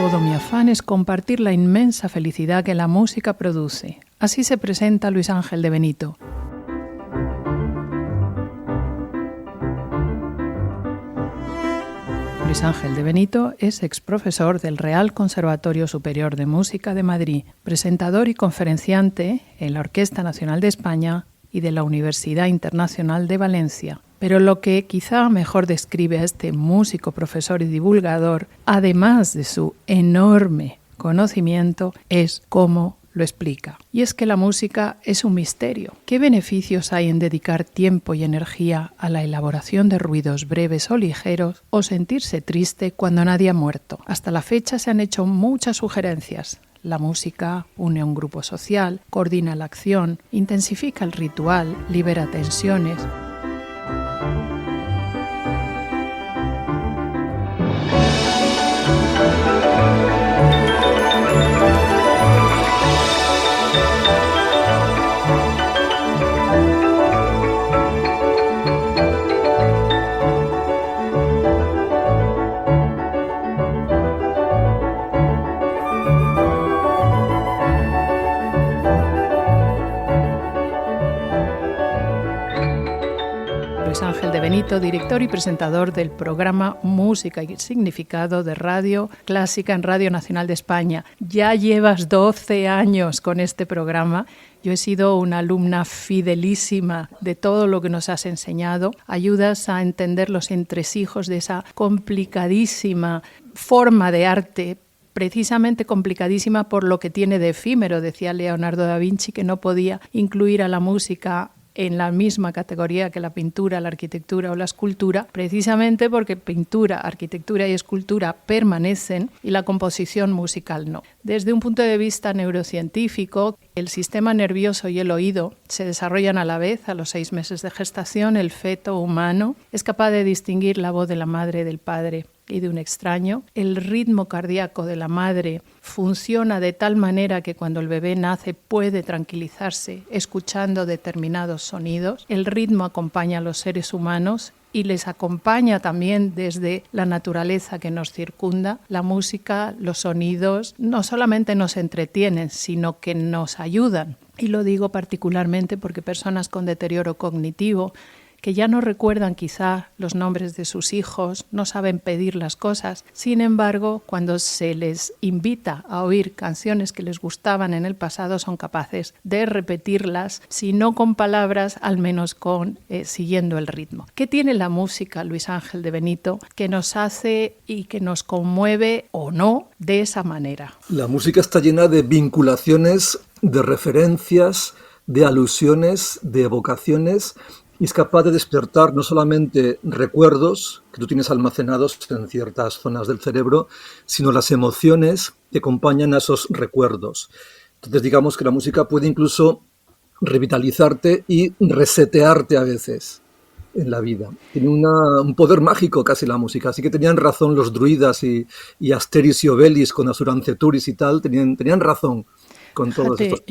todo mi afán es compartir la inmensa felicidad que la música produce. Así se presenta Luis Ángel de Benito. Luis Ángel de Benito es exprofesor del Real Conservatorio Superior de Música de Madrid, presentador y conferenciante en la Orquesta Nacional de España y de la Universidad Internacional de Valencia. Pero lo que quizá mejor describe a este músico, profesor y divulgador, además de su enorme conocimiento, es cómo lo explica. Y es que la música es un misterio. ¿Qué beneficios hay en dedicar tiempo y energía a la elaboración de ruidos breves o ligeros o sentirse triste cuando nadie ha muerto? Hasta la fecha se han hecho muchas sugerencias. La música une a un grupo social, coordina la acción, intensifica el ritual, libera tensiones. Luis Ángel de Benito, director y presentador del programa Música y Significado de Radio Clásica en Radio Nacional de España. Ya llevas 12 años con este programa. Yo he sido una alumna fidelísima de todo lo que nos has enseñado. Ayudas a entender los entresijos de esa complicadísima forma de arte, precisamente complicadísima por lo que tiene de efímero. Decía Leonardo da Vinci que no podía incluir a la música en la misma categoría que la pintura, la arquitectura o la escultura, precisamente porque pintura, arquitectura y escultura permanecen y la composición musical no. Desde un punto de vista neurocientífico, el sistema nervioso y el oído se desarrollan a la vez. A los 6 meses de gestación, el feto humano es capaz de distinguir la voz de la madre, del padre y de un extraño. El ritmo cardíaco de la madre funciona de tal manera que cuando el bebé nace puede tranquilizarse escuchando determinados sonidos. El ritmo acompaña a los seres humanos y les acompaña también desde la naturaleza que nos circunda. La música, los sonidos, no solamente nos entretienen, sino que nos ayudan. Y lo digo particularmente porque personas con deterioro cognitivo que ya no recuerdan quizá los nombres de sus hijos, no saben pedir las cosas. Sin embargo, cuando se les invita a oír canciones que les gustaban en el pasado, son capaces de repetirlas, si no con palabras, al menos siguiendo el ritmo. ¿Qué tiene la música, Luis Ángel de Benito, que nos hace y que nos conmueve o no de esa manera? La música está llena de vinculaciones, de referencias, de alusiones, de evocaciones, y es capaz de despertar no solamente recuerdos que tú tienes almacenados en ciertas zonas del cerebro, sino las emociones que acompañan a esos recuerdos. Entonces digamos que la música puede incluso revitalizarte y resetearte a veces en la vida. Tiene un poder mágico casi la música, así que tenían razón los druidas y Asterix y Obelix con Asuranceturis y tal, tenían razón.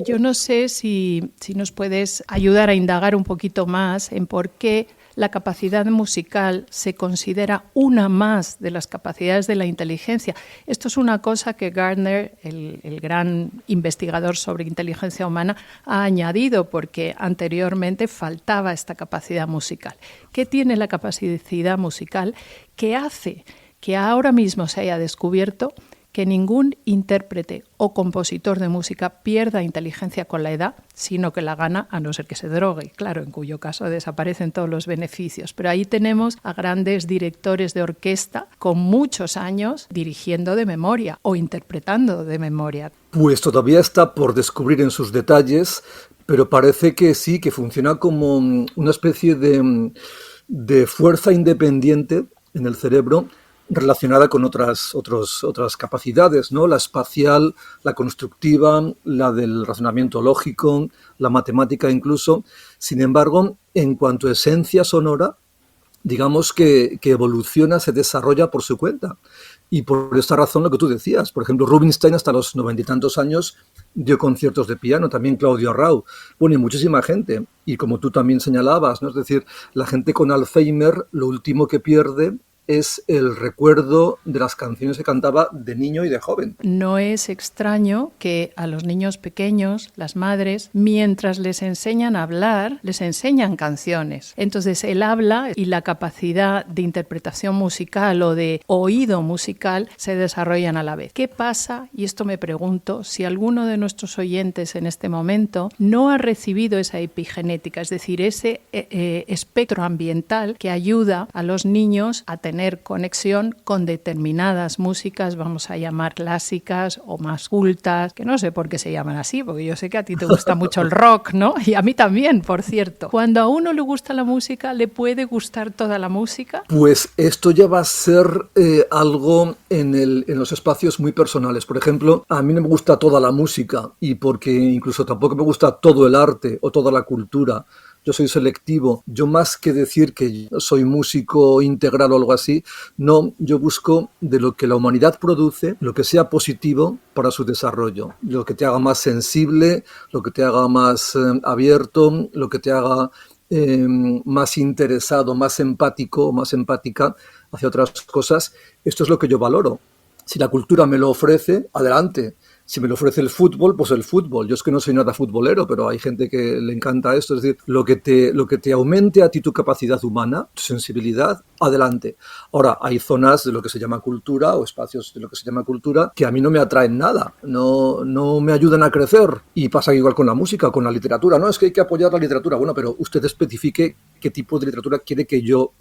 Yo no sé si nos puedes ayudar a indagar un poquito más en por qué la capacidad musical se considera una más de las capacidades de la inteligencia. Esto es una cosa que Gardner, el gran investigador sobre inteligencia humana, ha añadido porque anteriormente faltaba esta capacidad musical. ¿Qué tiene la capacidad musical que hace que ahora mismo se haya descubierto que ningún intérprete o compositor de música pierda inteligencia con la edad, sino que la gana a no ser que se drogue, claro, en cuyo caso desaparecen todos los beneficios. Pero ahí tenemos a grandes directores de orquesta con muchos años dirigiendo de memoria o interpretando de memoria. Pues todavía está por descubrir en sus detalles, pero parece que sí, que funciona como una especie de fuerza independiente en el cerebro relacionada con otras capacidades, ¿no? La espacial, la constructiva, la del razonamiento lógico, la matemática incluso. Sin embargo, en cuanto a esencia sonora, digamos que evoluciona, se desarrolla por su cuenta. Y por esta razón lo que tú decías, por ejemplo, Rubinstein hasta los 90 y tantos años dio conciertos de piano, también Claudio Arrau, bueno, y muchísima gente. Y como tú también señalabas, ¿no? Es decir, la gente con Alzheimer lo último que pierde es el recuerdo de las canciones que cantaba de niño y de joven. No es extraño que a los niños pequeños, las madres, mientras les enseñan a hablar, les enseñan canciones. Entonces el habla y la capacidad de interpretación musical o de oído musical se desarrollan a la vez. ¿Qué pasa? Y esto me pregunto, si alguno de nuestros oyentes en este momento no ha recibido esa epigenética, es decir, ese espectro ambiental que ayuda a los niños a tener conexión con determinadas músicas, vamos a llamar clásicas o más cultas, que no sé por qué se llaman así, porque yo sé que a ti te gusta mucho el rock, ¿no? Y a mí también, por cierto. Cuando a uno le gusta la música, ¿le puede gustar toda la música? Pues esto ya va a ser algo en los espacios muy personales. Por ejemplo, a mí no me gusta toda la música y porque incluso tampoco me gusta todo el arte o toda la cultura. Yo soy selectivo. Yo más que decir que soy músico integral o algo así, no, yo busco de lo que la humanidad produce, lo que sea positivo para su desarrollo, lo que te haga más sensible, lo que te haga más abierto, lo que te haga más interesado, más empático, más empática hacia otras cosas. Esto es lo que yo valoro. Si la cultura me lo ofrece, adelante. Si me lo ofrece el fútbol, pues el fútbol. Yo es que no soy nada futbolero, pero hay gente que le encanta esto. Es decir, lo que te aumente a ti tu capacidad humana, tu sensibilidad, adelante. Ahora, hay zonas de lo que se llama cultura o espacios de lo que se llama cultura que a mí no me atraen nada, no me ayudan a crecer. Y pasa igual con la música, con la literatura. No, es que hay que apoyar la literatura. Bueno, pero usted especifique qué tipo de literatura quiere que yo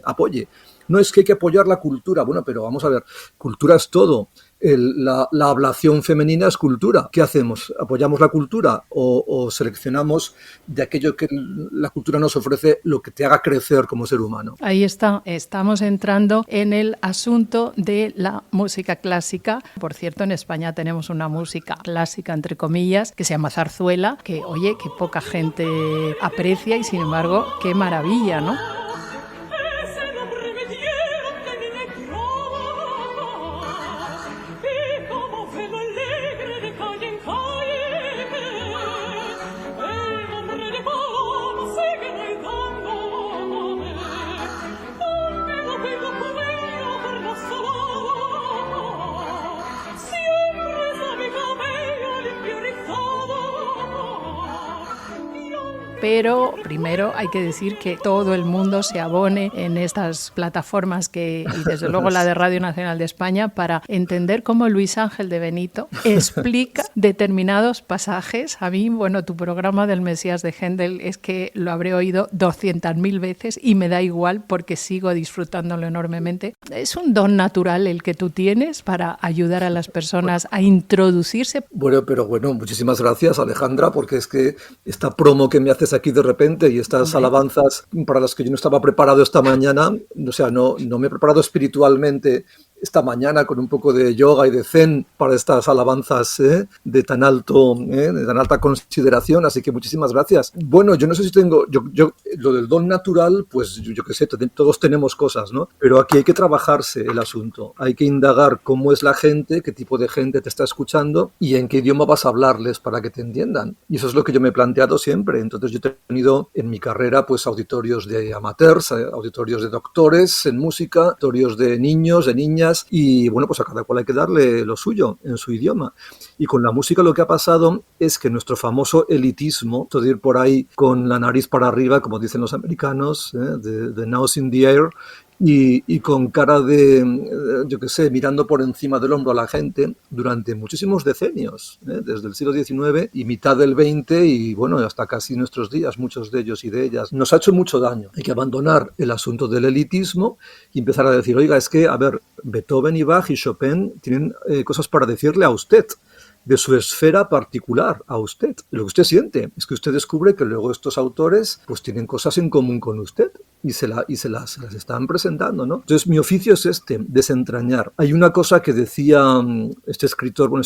apoye. No es que hay que apoyar la cultura. Bueno, pero vamos a ver, cultura es todo. La ablación femenina es cultura. ¿Qué hacemos? ¿Apoyamos la cultura o seleccionamos de aquello que la cultura nos ofrece lo que te haga crecer como ser humano? Ahí está, estamos entrando en el asunto de la música clásica. Por cierto, en España tenemos una música clásica, entre comillas, que se llama zarzuela, que, oye, que poca gente aprecia y, sin embargo, qué maravilla, ¿no? Pero primero hay que decir que todo el mundo se abone en estas plataformas y desde luego la de Radio Nacional de España para entender cómo Luis Ángel de Benito explica determinados pasajes. A mí, bueno, tu programa del Mesías de Händel es que lo habré oído 200.000 veces y me da igual porque sigo disfrutándolo enormemente. Es un don natural el que tú tienes para ayudar a las personas a introducirse. Bueno, muchísimas gracias, Alejandra, porque es que esta promo que me haces aquí de repente y estas alabanzas para las que yo no estaba preparado esta mañana, o sea, no me he preparado espiritualmente esta mañana con un poco de yoga y de zen para estas alabanzas de tan alta consideración, así que muchísimas gracias. Bueno, yo no sé si tengo, yo lo del don natural, pues yo qué sé, todos tenemos cosas, ¿no? Pero aquí hay que trabajarse el asunto, hay que indagar cómo es la gente, qué tipo de gente te está escuchando y en qué idioma vas a hablarles para que te entiendan. Y eso es lo que yo me he planteado siempre. Entonces yo he tenido en mi carrera pues auditorios de amateurs, auditorios de doctores en música, auditorios de niños, de niñas, y bueno, pues a cada cual hay que darle lo suyo en su idioma. Y con la música lo que ha pasado es que nuestro famoso elitismo, todo ir por ahí con la nariz para arriba, como dicen los americanos, the nose in the air, y con cara de, yo qué sé, mirando por encima del hombro a la gente durante muchísimos decenios, desde el siglo XIX y mitad del XX y bueno, hasta casi nuestros días, muchos de ellos y de ellas. Nos ha hecho mucho daño. Hay que abandonar el asunto del elitismo y empezar a decir, oiga, es que, a ver, Beethoven y Bach y Chopin tienen cosas para decirle a usted, de su esfera particular a usted. Lo que usted siente es que usted descubre que luego estos autores pues tienen cosas en común con usted y se las están presentando, ¿no? Entonces mi oficio es desentrañar. Hay una cosa que decía este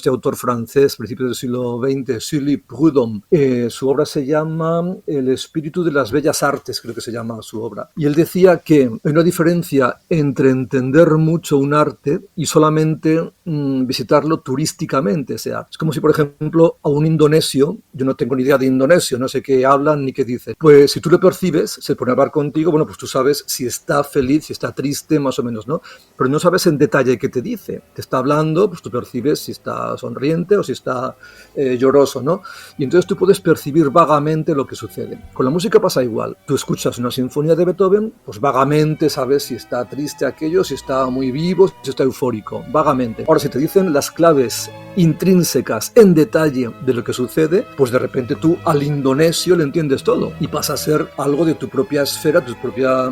autor francés, principios del siglo XX, Sully Prudhomme. Su obra se llama El espíritu de las bellas artes, creo que se llama su obra. Y él decía que hay una diferencia entre entender mucho un arte y solamente visitarlo turísticamente, o sea, es como si, por ejemplo, a un indonesio, yo no tengo ni idea de indonesio, no sé qué hablan ni qué dicen, pues si tú lo percibes, se pone a hablar contigo, bueno, pues tú sabes si está feliz, si está triste, más o menos, ¿no? Pero no sabes en detalle qué te dice. Te está hablando, pues tú percibes si está sonriente o si está lloroso, ¿no? Y entonces tú puedes percibir vagamente lo que sucede. Con la música pasa igual. Tú escuchas una sinfonía de Beethoven, pues vagamente sabes si está triste aquello, si está muy vivo, si está eufórico, vagamente. Ahora, si te dicen las claves intrínsecas en detalle de lo que sucede, pues de repente tú al indonesio le entiendes todo y pasa a ser algo de tu propia esfera, tu propia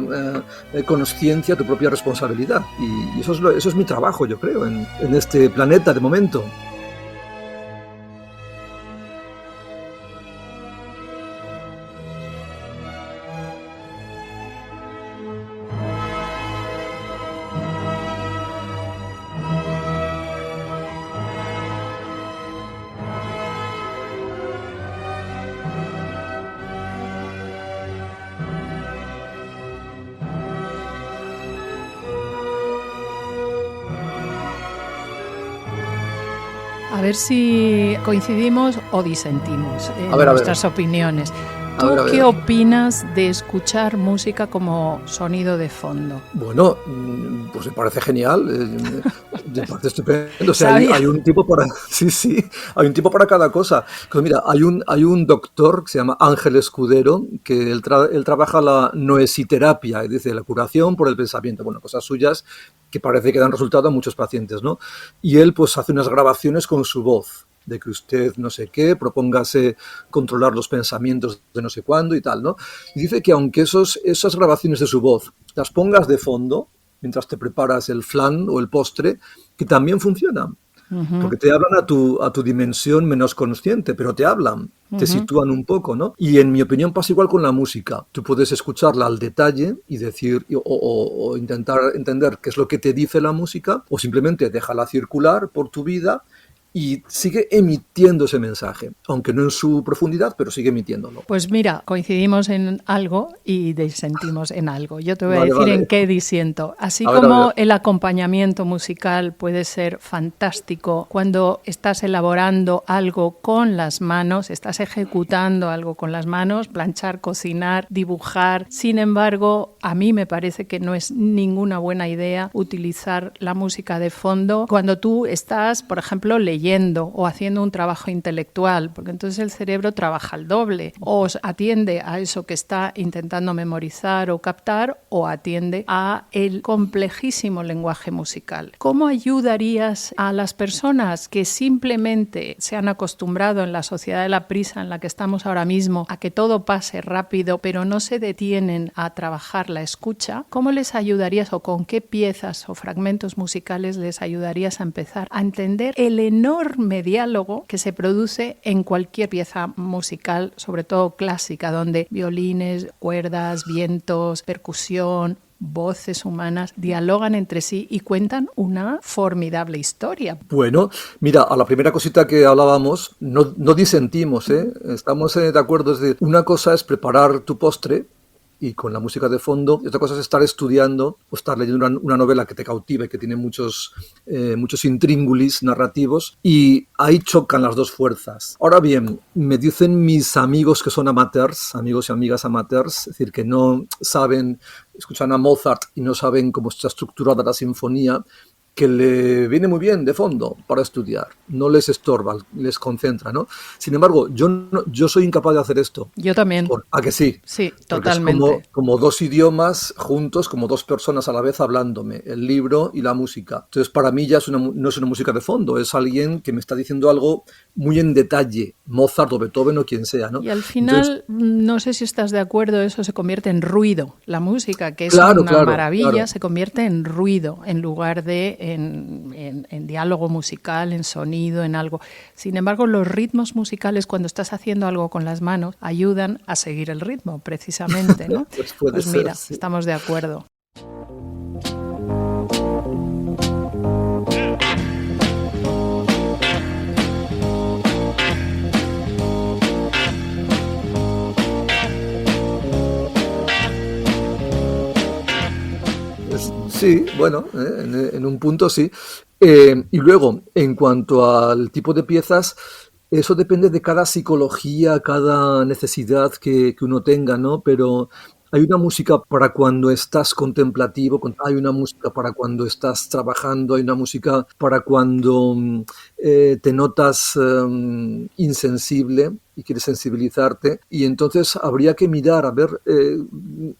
consciencia, tu propia responsabilidad. Y eso es mi trabajo, yo creo, en este planeta de momento. A ver si coincidimos o disentimos en nuestras opiniones. ¿Tú qué opinas de escuchar música como sonido de fondo? Bueno, pues me parece genial, me parece estupendo. O sea, hay un tipo para... Sí, hay un tipo para cada cosa. Pues mira, hay un doctor que se llama Ángel Escudero, que él trabaja la noesiterapia, es decir, la curación por el pensamiento. Bueno, cosas suyas que parece que dan resultado a muchos pacientes, ¿no? Y él pues hace unas grabaciones con su voz, de que usted no sé qué, propóngase controlar los pensamientos de no sé cuándo y tal, ¿no? Y dice que aunque esas grabaciones de su voz las pongas de fondo, mientras te preparas el flan o el postre, que también funcionan. Uh-huh. Porque te hablan a tu dimensión menos consciente, pero te hablan, te sitúan un poco, ¿no? Y en mi opinión pasa igual con la música. Tú puedes escucharla al detalle y decir, o intentar entender qué es lo que te dice la música, o simplemente déjala circular por tu vida y sigue emitiendo ese mensaje, aunque no en su profundidad, pero sigue emitiéndolo. Pues mira, coincidimos en algo y disentimos en algo. Yo te voy a decir en qué disiento. Así como el acompañamiento musical puede ser fantástico cuando estás elaborando algo con las manos, estás ejecutando algo con las manos, planchar, cocinar, dibujar. Sin embargo, a mí me parece que no es ninguna buena idea utilizar la música de fondo cuando tú estás, por ejemplo, leyendo o haciendo un trabajo intelectual, porque entonces el cerebro trabaja al doble, o atiende a eso que está intentando memorizar o captar, o atiende a el complejísimo lenguaje musical. ¿Cómo ayudarías a las personas que simplemente se han acostumbrado en la sociedad de la prisa en la que estamos ahora mismo a que todo pase rápido, pero no se detienen a trabajar la escucha? ¿Cómo les ayudarías o con qué piezas o fragmentos musicales les ayudarías a empezar a entender el enorme diálogo que se produce en cualquier pieza musical, sobre todo clásica, donde violines, cuerdas, vientos, percusión, voces humanas dialogan entre sí y cuentan una formidable historia? Bueno, mira, a la primera cosita que hablábamos, no disentimos, ¿eh? Estamos de acuerdo. Es decir, una cosa es preparar tu postre y con la música de fondo, y otra cosa es estar estudiando o estar leyendo una novela que te cautive, que tiene muchos intríngulis narrativos, y ahí chocan las dos fuerzas. Ahora bien, me dicen mis amigos que son amateurs, amigos y amigas amateurs, es decir, que no saben, escuchan a Mozart y no saben cómo está estructurada la sinfonía, que le viene muy bien de fondo para estudiar, no les estorba, les concentra, ¿no? Sin embargo, yo soy incapaz de hacer esto. Yo también. ¿A que sí? Sí, totalmente. Es como dos idiomas juntos, como dos personas a la vez hablándome, el libro y la música. Entonces, para mí ya no es una música de fondo, es alguien que me está diciendo algo muy en detalle, Mozart o Beethoven o quien sea, ¿no? Y al final, no sé si estás de acuerdo, eso se convierte en ruido. La música, que es una maravilla, se convierte en ruido en lugar de en diálogo musical, en sonido, en algo. Sin embargo, los ritmos musicales, cuando estás haciendo algo con las manos, ayudan a seguir el ritmo, precisamente, ¿no? Pues mira, sí. Estamos de acuerdo. Sí, bueno, en un punto sí. Y luego, en cuanto al tipo de piezas, eso depende de cada psicología, cada necesidad que uno tenga, ¿no? Pero Hay una música para cuando estás contemplativo, hay una música para cuando estás trabajando, hay una música para cuando te notas insensible y quieres sensibilizarte, y entonces habría que mirar a ver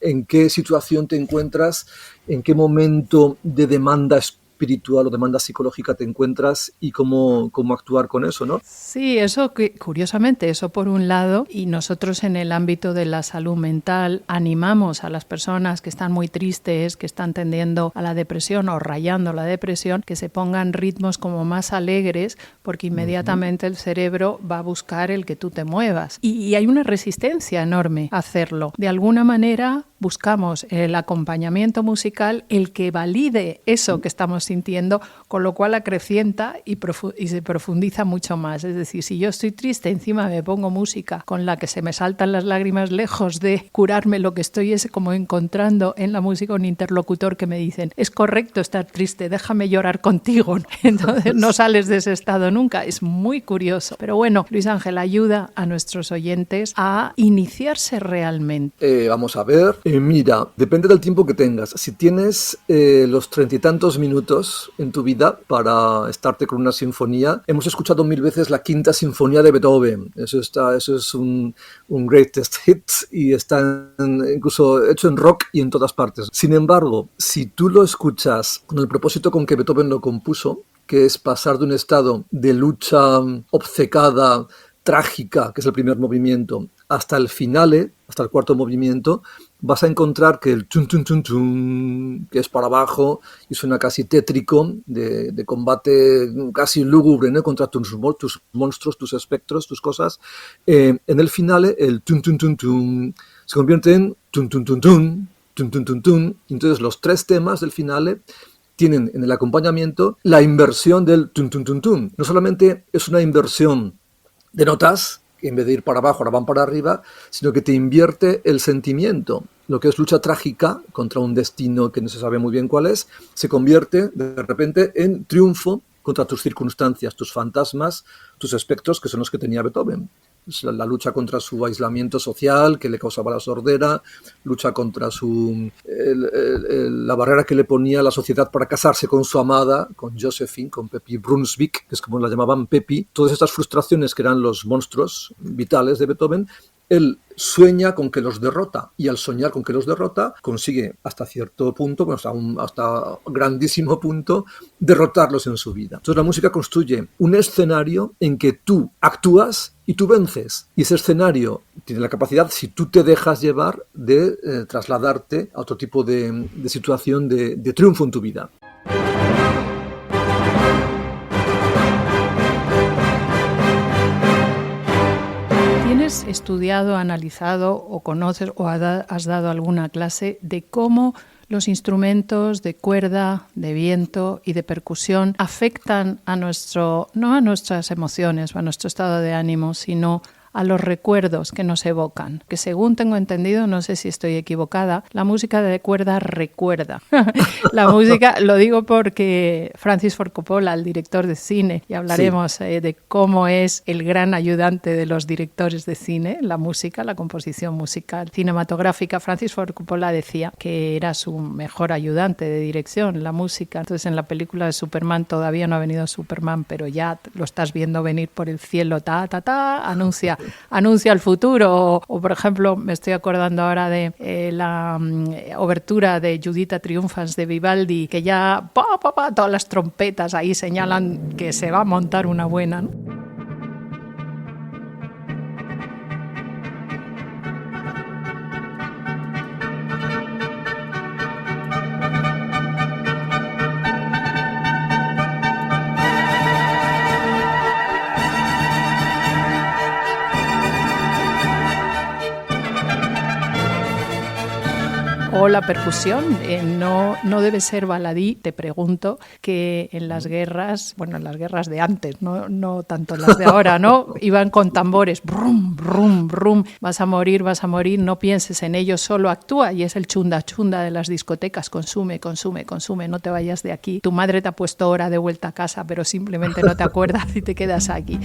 en qué situación te encuentras, en qué momento de demanda espiritual o demanda psicológica te encuentras y cómo actuar con eso, ¿no? Sí, eso curiosamente, eso por un lado, y nosotros en el ámbito de la salud mental animamos a las personas que están muy tristes, que están tendiendo a la depresión o rayando la depresión, que se pongan ritmos como más alegres, porque inmediatamente el cerebro va a buscar el que tú te muevas. Y hay una resistencia enorme a hacerlo. De alguna manera buscamos el acompañamiento musical, el que valide eso que estamos sintiendo, con lo cual acrecienta y se profundiza mucho más. Es decir, si yo estoy triste, encima me pongo música con la que se me saltan las lágrimas, lejos de curarme lo que estoy, es como encontrando en la música un interlocutor que me dicen, es correcto estar triste, déjame llorar contigo. Entonces no sales de ese estado nunca. Es muy curioso. Pero bueno, Luis Ángel, ayuda a nuestros oyentes a iniciarse realmente. Vamos a ver. Mira, depende del tiempo que tengas. Si tienes los 30 y tantos minutos en tu vida para estarte con una sinfonía, hemos escuchado 1000 veces la Quinta Sinfonía de Beethoven. Eso es un greatest hit y está incluso hecho en rock y en todas partes. Sin embargo, si tú lo escuchas con el propósito con que Beethoven lo compuso, que es pasar de un estado de lucha obcecada, trágica, que es el primer movimiento, hasta el finale, hasta el cuarto movimiento, vas a encontrar que el tun tun tun tun, que es para abajo y suena casi tétrico, de combate casi lúgubre, ¿no?, contra tus monstruos, tus espectros, tus cosas, en el finale el tun tun tun tun se convierte en tun tun tun tun, tun tun tun tun. Entonces los 3 temas del finale tienen en el acompañamiento la inversión del tun tun tun tun. No solamente es una inversión de notas, que en vez de ir para abajo ahora van para arriba, sino que te invierte el sentimiento. Lo que es lucha trágica contra un destino que no se sabe muy bien cuál es, se convierte de repente en triunfo contra tus circunstancias, tus fantasmas, tus espectros, que son los que tenía Beethoven. Es la lucha contra su aislamiento social que le causaba la sordera, lucha contra la barrera que le ponía la sociedad para casarse con su amada, con Josephine, con Pepi Brunswick, que es como la llamaban Pepi. Todas estas frustraciones que eran los monstruos vitales de Beethoven, él sueña con que los derrota, y al soñar con que los derrota consigue hasta cierto punto, bueno, hasta grandísimo punto, derrotarlos en su vida. Entonces la música construye un escenario en que tú actúas y tú vences, y ese escenario tiene la capacidad, si tú te dejas llevar, de trasladarte a otro tipo de situación de triunfo en tu vida. ¿Tienes estudiado, analizado o conoces o has dado alguna clase de cómo los instrumentos de cuerda, de viento y de percusión afectan a no a nuestras emociones o a nuestro estado de ánimo, sino a los recuerdos que nos evocan? Que según tengo entendido, no sé si estoy equivocada, la música de cuerda recuerda. La música, lo digo porque Francis Ford Coppola, el director de cine, y hablaremos de cómo es el gran ayudante de los directores de cine, la música, la composición musical cinematográfica. Francis Ford Coppola decía que era su mejor ayudante de dirección, la música. Entonces en la película de Superman todavía no ha venido Superman, pero ya lo estás viendo venir por el cielo, anuncia el futuro, o por ejemplo me estoy acordando ahora de la obertura de Giuditta Triumphans de Vivaldi, que ya todas las trompetas ahí señalan que se va a montar una buena, ¿no? O la percusión, no debe ser baladí, te pregunto, que en las guerras, bueno, en las guerras de antes, no tanto en las de ahora, ¿no? Iban con tambores, brum, brum, brum, vas a morir, no pienses en ello, solo actúa, y es el chunda chunda de las discotecas, consume, no te vayas de aquí. Tu madre te ha puesto hora de vuelta a casa, pero simplemente no te acuerdas y te quedas aquí.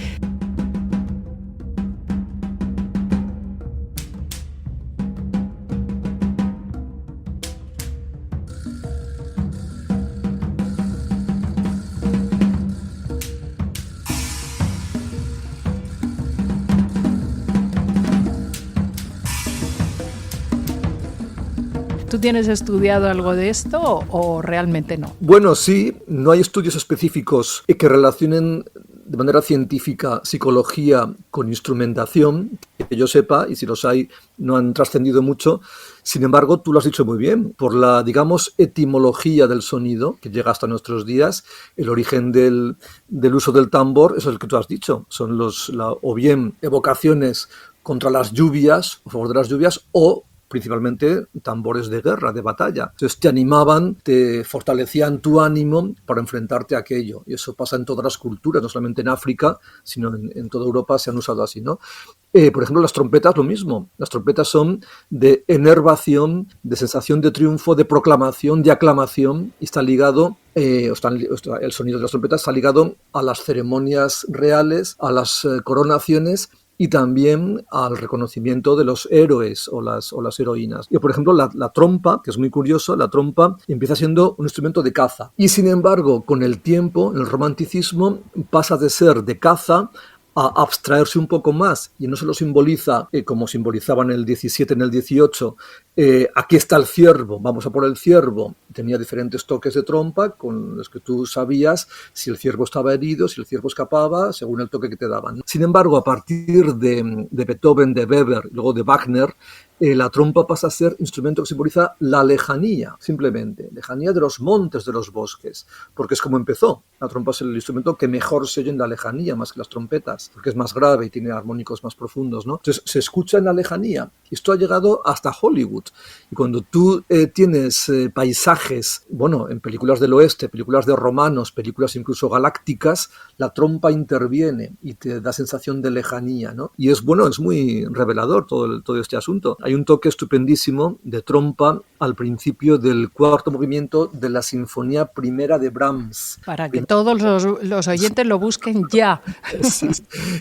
¿Tú tienes estudiado algo de esto o realmente no? Bueno, sí, no hay estudios específicos que relacionen de manera científica psicología con instrumentación, que yo sepa, y si los hay, no han trascendido mucho. Sin embargo, tú lo has dicho muy bien, por la, digamos, etimología del sonido, que llega hasta nuestros días, el origen del uso del tambor, eso es el que tú has dicho, son o bien evocaciones contra las lluvias, a favor de las lluvias, o principalmente tambores de guerra, de batalla. Entonces te animaban, te fortalecían tu ánimo para enfrentarte a aquello. Y eso pasa en todas las culturas, no solamente en África, sino en toda Europa se han usado así, ¿no? Por ejemplo, las trompetas, lo mismo. Las trompetas son de enervación, de sensación de triunfo, de proclamación, de aclamación, y está ligado, el sonido de las trompetas está ligado a las ceremonias reales, a las coronaciones, y también al reconocimiento de los héroes o las heroínas. Y por ejemplo, la trompa, que es muy curioso, la trompa empieza siendo un instrumento de caza. Y sin embargo, con el tiempo, en el romanticismo, pasa de ser de caza a abstraerse un poco más, y no se lo simboliza como simbolizaban en el 17, en el 18, aquí está el ciervo, vamos a por el ciervo. Tenía diferentes toques de trompa con los que tú sabías si el ciervo estaba herido, si el ciervo escapaba, según el toque que te daban. Sin embargo, a partir de Beethoven, de Weber, luego de Wagner, la trompa pasa a ser instrumento que simboliza la lejanía, simplemente, lejanía de los montes, de los bosques, porque es como empezó. La trompa es el instrumento que mejor se oye en la lejanía, más que las trompetas, porque es más grave y tiene armónicos más profundos, ¿no? Entonces se escucha en la lejanía. Y esto ha llegado hasta Hollywood. Y cuando tú tienes paisajes, bueno, en películas del oeste, películas de romanos, películas incluso galácticas, la trompa interviene y te da sensación de lejanía, ¿no? Y es muy revelador todo este asunto. Hay un toque estupendísimo de trompa al principio del cuarto movimiento de la Sinfonía Primera de Brahms. Para que todos los oyentes lo busquen ya. Sí,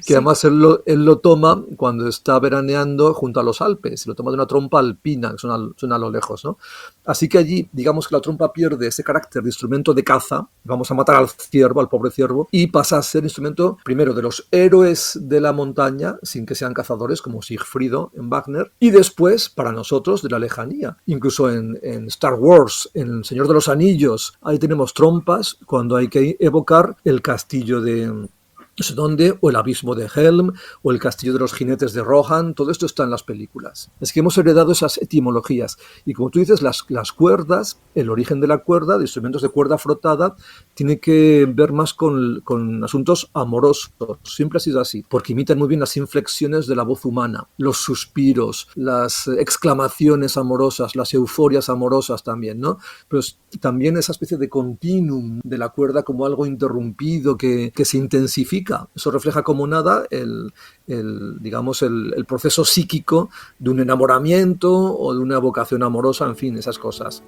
que además él lo toma cuando está veraneando junto a los Alpes, lo toma de una trompa alpina, que suena a lo lejos, ¿no? Así que allí, digamos que la trompa pierde ese carácter de instrumento de caza, vamos a matar al ciervo, al pobre ciervo, y pasa a ser instrumento, primero, de los héroes de la montaña, sin que sean cazadores, como Sigfrido en Wagner, y después, para nosotros, de la lejanía. Incluso en Star Wars, en El Señor de los Anillos, ahí tenemos trompas cuando hay que evocar el castillo de no sé dónde, o el abismo de Helm, o el castillo de los jinetes de Rohan. Todo esto está en las películas. Es que hemos heredado esas etimologías. Y como tú dices, las cuerdas, el origen de la cuerda, de instrumentos de cuerda frotada, tiene que ver más con asuntos amorosos. Siempre ha sido así, porque imitan muy bien las inflexiones de la voz humana, los suspiros, las exclamaciones amorosas, las euforias amorosas también, ¿no? Pero también esa especie de continuum de la cuerda como algo interrumpido que se intensifica. Eso refleja como nada el proceso psíquico de un enamoramiento o de una vocación amorosa, en fin, esas cosas.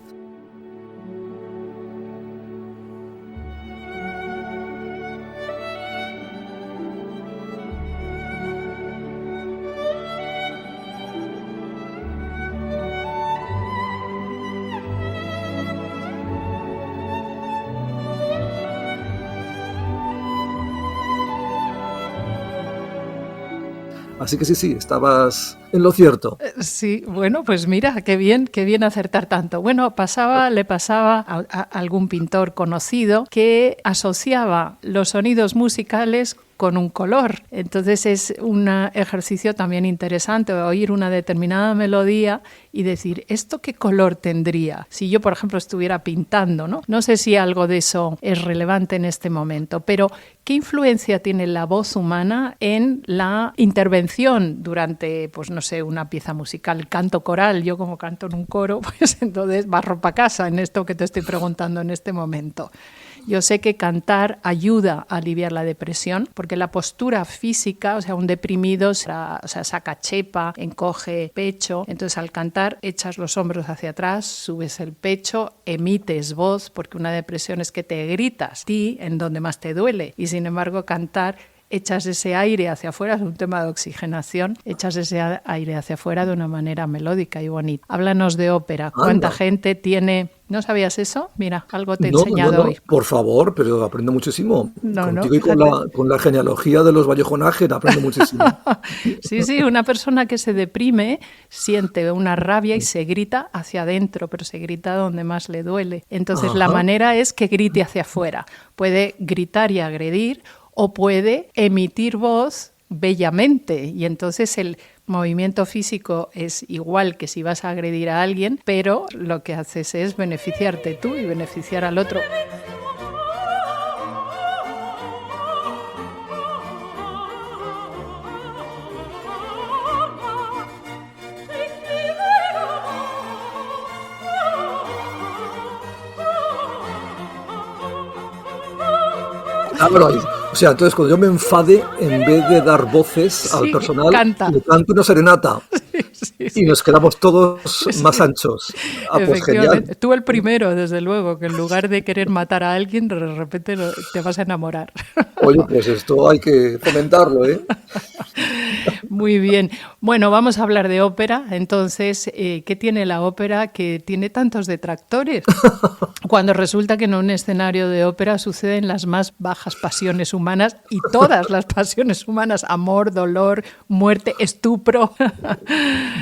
Así que sí, estabas en lo cierto. Sí, bueno, pues mira, qué bien acertar tanto. Bueno, le pasaba a algún pintor conocido que asociaba los sonidos musicales con un color. Entonces es un ejercicio también interesante oír una determinada melodía y decir, ¿esto qué color tendría? Si yo, por ejemplo, estuviera pintando, ¿no? No sé si algo de eso es relevante en este momento, pero ¿qué influencia tiene la voz humana en la intervención durante, pues no sé, una pieza musical, canto coral? Yo como canto en un coro, pues entonces barro para casa en esto que te estoy preguntando en este momento. Yo sé que cantar ayuda a aliviar la depresión, porque la postura física, o sea, un deprimido saca chepa, encoge pecho, entonces al cantar echas los hombros hacia atrás, subes el pecho, emites voz, porque una depresión es que te gritas, ti en donde más te duele, y sin embargo cantar echas ese aire hacia afuera, es un tema de oxigenación, echas ese aire hacia afuera de una manera melódica y bonita. Háblanos de ópera. ¿Cuánta gente tiene? ¿No sabías eso? Mira, algo te he enseñado hoy. Por favor, pero aprendo muchísimo. Contigo y fíjate. con la genealogía de los Vallejo Nájera aprendo muchísimo. Sí, una persona que se deprime siente una rabia y se grita hacia adentro, pero se grita donde más le duele. Entonces la manera es que grite hacia afuera. Puede gritar y agredir o puede emitir voz bellamente, y entonces el movimiento físico es igual que si vas a agredir a alguien, pero lo que haces es beneficiarte tú y beneficiar al otro. Bueno, o sea, entonces cuando yo me enfade, en vez de dar voces al personal, le canto una serenata. Sí. Y nos quedamos todos más anchos. Pues genial. Tú el primero, desde luego, que en lugar de querer matar a alguien, de repente te vas a enamorar. Oye, pues esto hay que fomentarlo, ¿eh? Muy bien. Bueno, vamos a hablar de ópera. Entonces, ¿qué tiene la ópera que tiene tantos detractores? Cuando resulta que en un escenario de ópera suceden las más bajas pasiones humanas y todas las pasiones humanas, amor, dolor, muerte, estupro.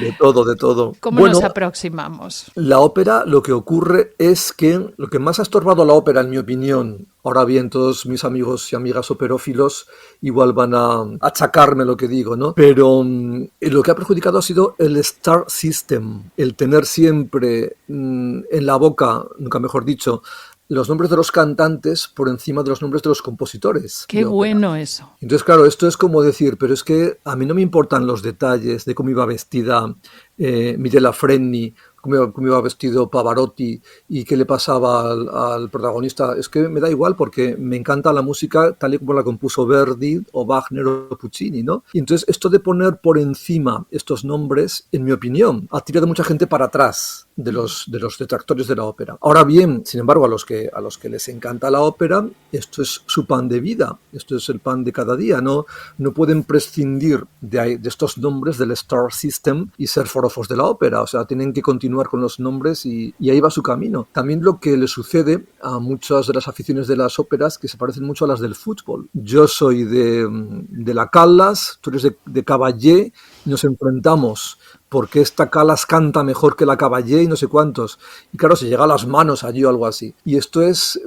De todo, de todo. ¿Cómo nos aproximamos? La ópera, lo que ocurre es que lo que más ha estorbado a la ópera, en mi opinión, ahora bien, todos mis amigos y amigas operófilos igual van a achacarme lo que digo, ¿no? Pero lo que ha perjudicado ha sido el star system, el tener siempre en la boca, nunca mejor dicho, los nombres de los cantantes por encima de los nombres de los compositores. Qué bueno eso. Entonces, claro, esto es como decir, pero es que a mí no me importan los detalles de cómo iba vestida Mirella Freni, cómo iba vestido Pavarotti y qué le pasaba al protagonista. Es que me da igual porque me encanta la música tal y como la compuso Verdi o Wagner o Puccini, ¿no? Y entonces esto de poner por encima estos nombres, en mi opinión, ha tirado mucha gente para atrás de los detractores de la ópera. Ahora bien, sin embargo, a los que les encanta la ópera, esto es su pan de vida, esto es el pan de cada día, no pueden prescindir de estos nombres del star system y ser forofos de la ópera, o sea, tienen que continuar con los nombres y ahí va su camino. También lo que le sucede a muchas de las aficiones de las óperas, que se parecen mucho a las del fútbol. Yo soy de la Callas, tú eres de Caballé, y nos enfrentamos porque esta Calas canta mejor que la Caballé y no sé cuántos. Y claro, se llega a las manos allí o algo así. Y esto es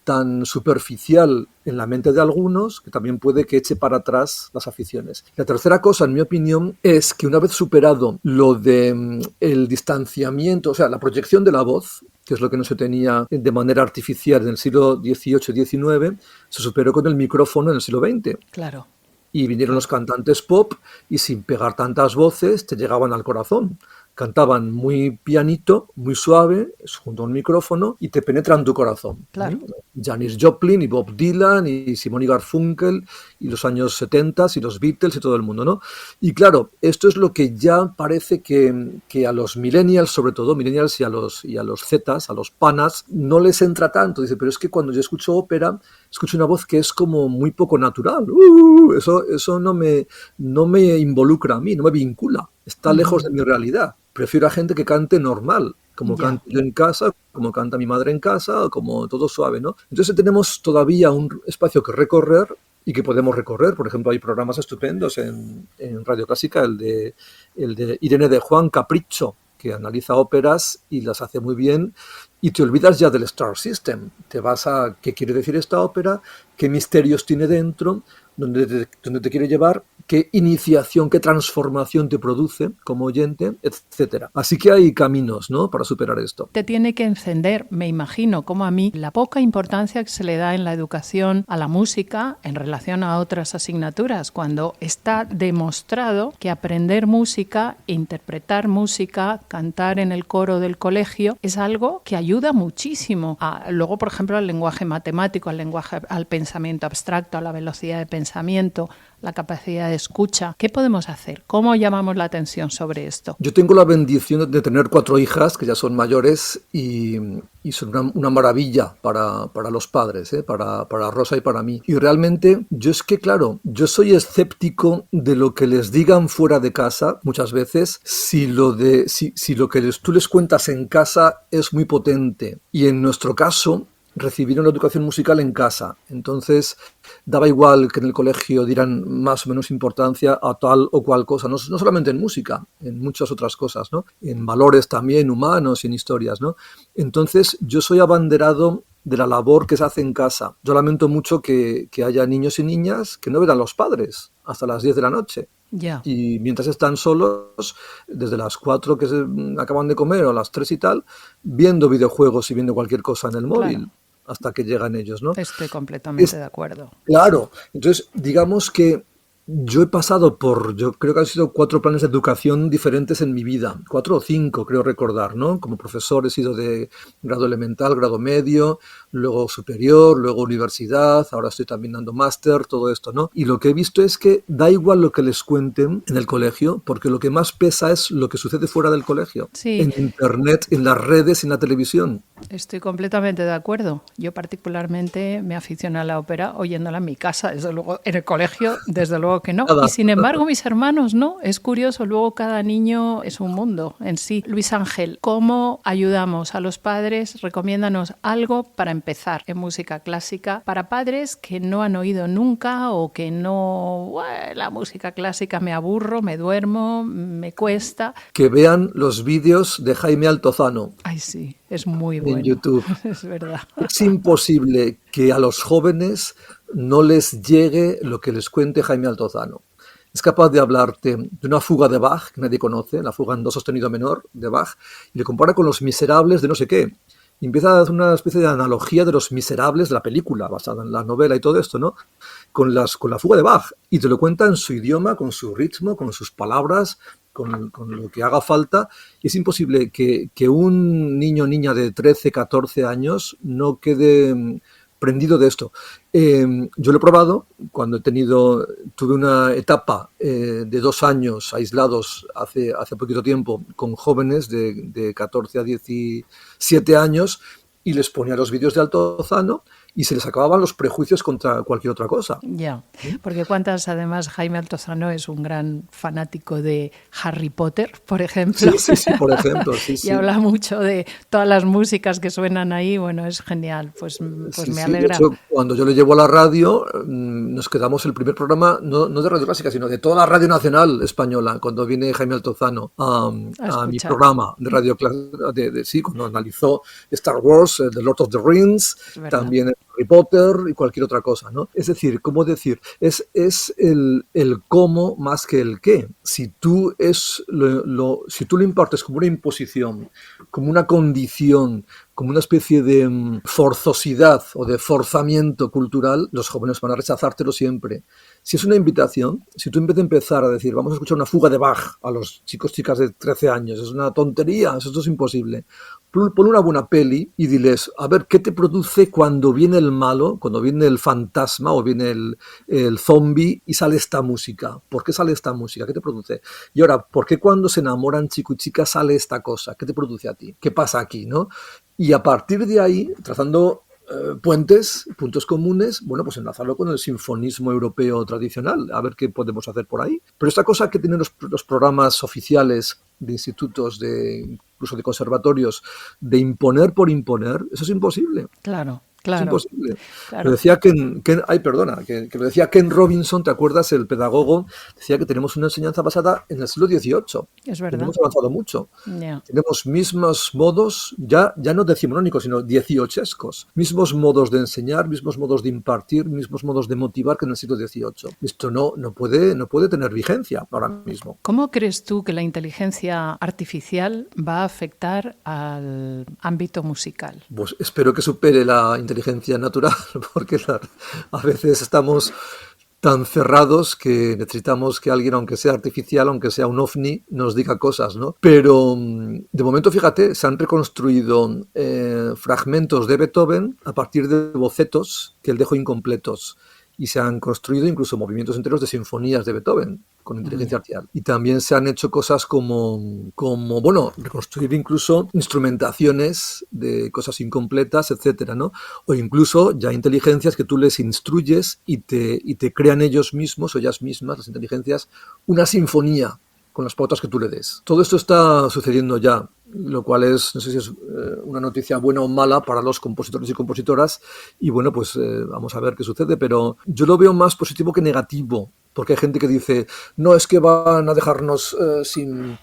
tan superficial en la mente de algunos que también puede que eche para atrás las aficiones. La tercera cosa, en mi opinión, es que una vez superado lo de el distanciamiento, o sea, la proyección de la voz, que es lo que no se tenía de manera artificial en el siglo XVIII-XIX, se superó con el micrófono en el siglo XX. Claro. Y vinieron los cantantes pop y sin pegar tantas voces te llegaban al corazón. Cantaban muy pianito, muy suave, junto a un micrófono y te penetran tu corazón. Claro. Janis Joplin y Bob Dylan y Simone y Garfunkel y los años 70 y los Beatles y todo el mundo, ¿no? Y claro, esto es lo que ya parece que a los millennials, sobre todo, millennials y a los Zetas, a los panas, no les entra tanto. Dice, pero es que cuando yo escucho ópera, escucho una voz que es como muy poco natural. Eso no me involucra a mí, no me vincula. Está lejos de mi realidad. Prefiero a gente que cante normal, como canto yo en casa, como canta mi madre en casa, o como todo suave, ¿no? Entonces tenemos todavía un espacio que recorrer y que podemos recorrer. Por ejemplo, hay programas estupendos en Radio Clásica, el de Irene de Juan, Capricho, que analiza óperas y las hace muy bien, y te olvidas ya del Star System. Te vas a qué quiere decir esta ópera, qué misterios tiene dentro, dónde te quiere llevar, qué iniciación, qué transformación te produce como oyente, etcétera. Así que hay caminos, ¿no?, para superar esto. Te tiene que encender, me imagino, como a mí, la poca importancia que se le da en la educación a la música en relación a otras asignaturas, cuando está demostrado que aprender música, interpretar música, cantar en el coro del colegio, es algo que ayuda muchísimo luego, por ejemplo, al lenguaje matemático, al pensamiento abstracto, a la velocidad de pensamiento, la capacidad de escucha. ¿Qué podemos hacer? ¿Cómo llamamos la atención sobre esto? Yo tengo la bendición de tener 4 hijas que ya son mayores y son una maravilla para los padres, para Rosa y para mí. Y realmente yo es que, claro, yo soy escéptico de lo que les digan fuera de casa muchas veces si lo que tú les cuentas en casa es muy potente. Y en nuestro caso recibieron la educación musical en casa. Entonces, daba igual que en el colegio dieran más o menos importancia a tal o cual cosa, no solamente en música, en muchas otras cosas, ¿no? En valores también humanos y en historias, ¿no? Entonces, yo soy abanderado de la labor que se hace en casa. Yo lamento mucho que haya niños y niñas que no ven a los padres hasta las 10 de la noche. Ya. Y mientras están solos, desde las 4 que se acaban de comer o a las 3 y tal, viendo videojuegos y viendo cualquier cosa en el móvil. Claro. Hasta que llegan ellos, ¿no? Estoy completamente de acuerdo. Claro. Entonces, digamos que yo he pasado yo creo que han sido 4 planes de educación diferentes en mi vida, 4 o 5 creo recordar, ¿no? Como profesor he sido de grado elemental, grado medio, luego superior, luego universidad, ahora estoy también dando máster, todo esto, ¿no? Y lo que he visto es que da igual lo que les cuenten en el colegio, porque lo que más pesa es lo que sucede fuera del colegio, Sí. en internet, en las redes, en la televisión. Estoy completamente de acuerdo. Yo particularmente me aficiono a la ópera oyéndola en mi casa, desde luego en el colegio, desde luego que no. Nada. Y sin embargo, mis hermanos no. Es curioso, luego cada niño es un mundo en sí. Luis Ángel, ¿cómo ayudamos a los padres? Recomiéndanos algo para empezar en música clásica para padres que no han oído nunca o que no, la música clásica me aburro, me duermo, me cuesta. Que vean los vídeos de Jaime Altozano. Ay, sí, es muy bueno. En YouTube. Es verdad. Es imposible que a los jóvenes no les llegue lo que les cuente Jaime Altozano. Es capaz de hablarte de una fuga de Bach, que nadie conoce, la fuga en do sostenido menor de Bach, y le compara con Los Miserables de no sé qué. Y empieza a hacer una especie de analogía de Los Miserables de la película, basada en la novela y todo esto, ¿no? Con la fuga de Bach. Y te lo cuenta en su idioma, con su ritmo, con sus palabras, con lo que haga falta. Y es imposible que un niño o niña de 13, 14 años no quede prendido de esto. Yo lo he probado cuando tuve una etapa de 2 años aislados hace poquito tiempo con jóvenes de 14 a 17 años y les ponía los vídeos de Altozano y se les acababan los prejuicios contra cualquier otra cosa. Ya, porque además Jaime Altozano es un gran fanático de Harry Potter, por ejemplo. Sí, por ejemplo. Sí, y habla mucho de todas las músicas que suenan ahí, bueno, es genial, pues me alegra. De hecho, cuando yo le llevo a la radio, nos quedamos el primer programa, no de Radio Clásica, sino de toda la Radio Nacional Española, cuando viene Jaime Altozano a mi programa de Radio Clásica, cuando analizó Star Wars, The Lord of the Rings, también Harry Potter y cualquier otra cosa, ¿no? Es decir, ¿cómo decir? Es el cómo más que el qué. Si tú lo impartes como una imposición, como una condición, como una especie de forzosidad o de forzamiento cultural, los jóvenes van a rechazártelo siempre. Si es una invitación, si tú en vez de empezar a decir vamos a escuchar una fuga de Bach a los chicos de 13 años, es una tontería, eso es imposible. Pon una buena peli y diles, a ver, ¿qué te produce cuando viene el malo, cuando viene el fantasma o viene el zombie y sale esta música? ¿Por qué sale esta música? ¿Qué te produce? Y ahora, ¿por qué cuando se enamoran chico y chica sale esta cosa? ¿Qué te produce a ti? ¿Qué pasa aquí, no? Y a partir de ahí, trazando puntos comunes, bueno, pues enlazarlo con el sinfonismo europeo tradicional, a ver qué podemos hacer por ahí. Pero esta cosa que tienen los programas oficiales de institutos, incluso de conservatorios, de imponer por imponer, eso es imposible. Claro. Es imposible. Claro. Lo decía que lo decía Ken Robinson, ¿te acuerdas? El pedagogo decía que tenemos una enseñanza basada en el siglo XVIII. Es verdad. Hemos avanzado mucho. Yeah. Tenemos mismos modos, ya no decimonónicos, sino 18escos. Mismos modos de enseñar, mismos modos de impartir, mismos modos de motivar que en el siglo XVIII. Esto no puede tener vigencia ahora mismo. ¿Cómo crees tú que la inteligencia artificial va a afectar al ámbito musical? Pues espero que supere la inteligencia natural, porque a veces estamos tan cerrados que necesitamos que alguien, aunque sea artificial, aunque sea un ovni, nos diga cosas, ¿no? Pero de momento, fíjate, se han reconstruido fragmentos de Beethoven a partir de bocetos que él dejó incompletos. y se han construido incluso movimientos enteros de sinfonías de Beethoven con inteligencia artificial. Y también se han hecho cosas como bueno, reconstruir incluso instrumentaciones de cosas incompletas, etcétera, ¿no? O incluso ya inteligencias que tú les instruyes y te crean ellos mismos o ellas mismas, las inteligencias, una sinfonía con las pautas que tú le des. Todo esto está sucediendo ya, lo cual es, no sé si es una noticia buena o mala para los compositores y compositoras, y bueno, pues vamos a ver qué sucede, pero yo lo veo más positivo que negativo, porque hay gente que dice, no, es que van a dejarnos sin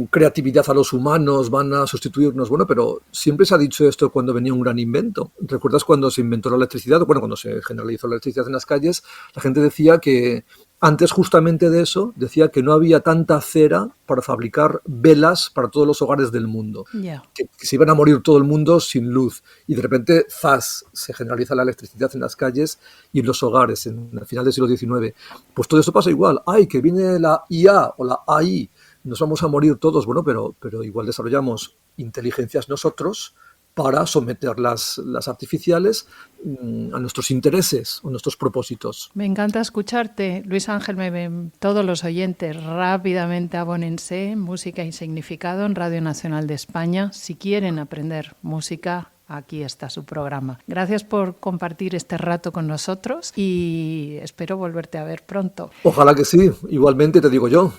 creatividad a los humanos, van a sustituirnos. Bueno, pero siempre se ha dicho esto cuando venía un gran invento. ¿Recuerdas cuando se inventó la electricidad? Bueno, cuando se generalizó la electricidad en las calles, la gente decía que antes justamente de eso, decía que no había tanta cera para fabricar velas para todos los hogares del mundo. Yeah. Que se iban a morir todo el mundo sin luz. Y de repente, ¡zas!, se generaliza la electricidad en las calles y en los hogares, en el final del siglo XIX. Pues todo esto pasa igual. ¡Ay, que viene la IA o la AI! Nos vamos a morir todos. Bueno, pero igual desarrollamos inteligencias nosotros para someter las artificiales a nuestros intereses o nuestros propósitos. Me encanta escucharte, Luis Ángel Mebem. Todos los oyentes rápidamente abónense Música y Significado en Radio Nacional de España. Si quieren aprender música, aquí está su programa. Gracias por compartir este rato con nosotros y espero volverte a ver pronto. Ojalá que sí, igualmente te digo yo.